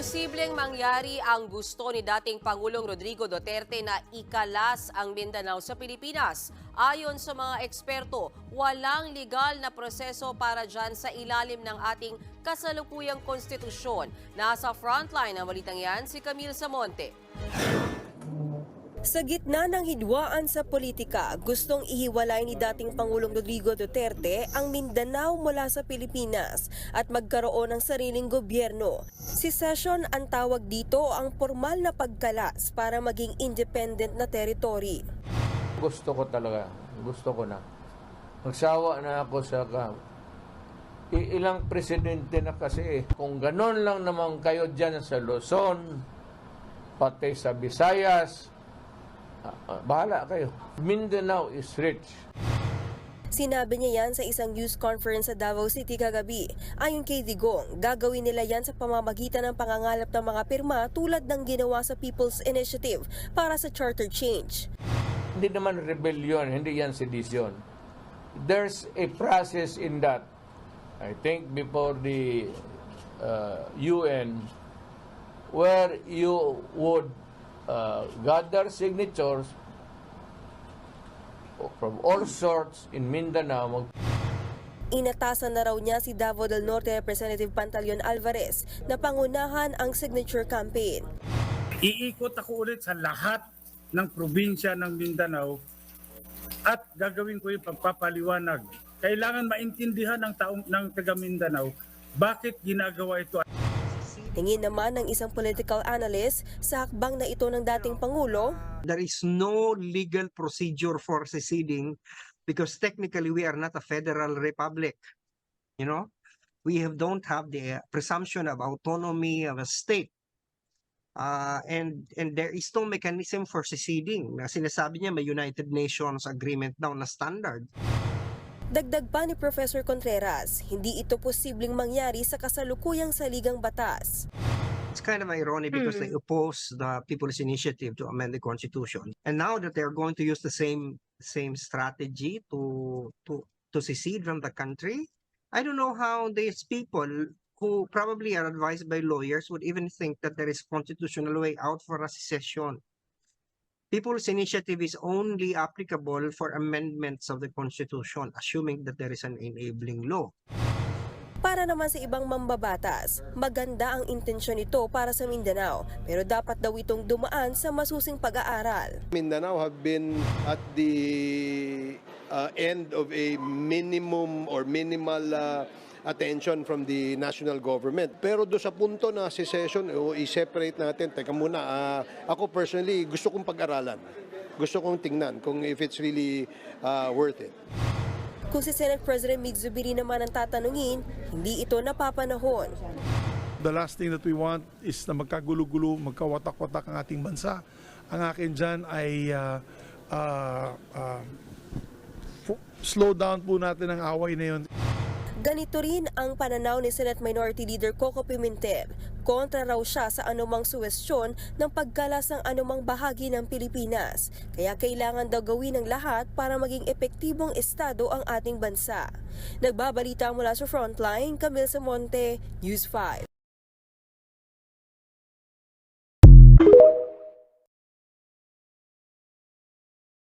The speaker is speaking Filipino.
Posibleng mangyari ang gusto ni dating Pangulong Rodrigo Duterte na ikalas ang Mindanao sa Pilipinas. Ayon sa mga eksperto, walang legal na proseso para dyan sa ilalim ng ating kasalukuyang konstitusyon. Nasa frontline ng balitang yan si Camille Samonte. Sa gitna ng hidwaan sa politika, gustong ihiwalay ni dating Pangulong Rodrigo Duterte ang Mindanao mula sa Pilipinas at magkaroon ng sariling gobyerno. Secession ang tawag dito ang formal na pagkalas para maging independent na territory. Gusto ko talaga, gusto ko na. Magsawa na ako sa ilang presidente na kasi. Kung ganon lang naman kayo dyan sa Luzon, pati sa Visayas, bahala kayo. Mindanao is rich. Sinabi niya yan sa isang news conference sa Davao City kagabi. Ayon kay Digong, gagawin nila yan sa pamamagitan ng pangangalap ng mga pirma tulad ng ginawa sa People's Initiative para sa charter change. Hindi naman rebellion, hindi yan sedition. There's a process in that. I think before the UN, where you would gather signatures from all sorts in Mindanao. Inatasan na raw niya si Davao del Norte Representative Pantaleon Alvarez na pangunahan ang signature campaign. Iikot ako ulit sa lahat ng probinsya ng Mindanao at gagawin ko yung pagpapaliwanag. Kailangan maintindihan ng taga Mindanao bakit ginagawa ito. Tingin naman ng isang political analyst sa hakbang na ito ng dating Pangulo, there is no legal procedure for seceding because technically we are not a federal republic. You know, don't have the presumption of autonomy of a state. And there is no mechanism for seceding. Na sinasabi niya may United Nations agreement daw na standard. dagdag pa ni Professor Contreras, hindi ito posibleng mangyari sa kasalukuyang saligang batas. It's kind of ironic because they oppose the People's Initiative to amend the Constitution. And now that they're going to use the same strategy to secede from the country, I don't know how these people who probably are advised by lawyers would even think that there is a constitutional way out for a secession. People's Initiative is only applicable for amendments of the Constitution, assuming that there is an enabling law. Para naman sa ibang mambabatas, maganda ang intensyon nito para sa Mindanao, pero dapat daw itong dumaan sa masusing pag-aaral. Mindanao have been at the end of a minimum or minimal attention from the national government. Pero do sa punto na secession o i-separate natin, teka muna, ako personally gusto kong pag-aralan. Gusto kong tingnan kung if it's really worth it. Kung si Senate President Mig Zubiri naman ang tatanungin, hindi ito napapanahon. The last thing that we want is na magkagulo-gulo, magkawatak-watak ang ating bansa. Ang akin dyan ay slow down po natin ang away na yun. Ganito rin ang pananaw ni Senate Minority Leader Coco Pimentel. Kontra raw siya sa anumang suwestyon ng pagkalas ng anumang bahagi ng Pilipinas. Kaya kailangan daw gawin ng lahat para maging epektibong estado ang ating bansa. Nagbabalita mula sa Frontline, Camille Samonte, News 5.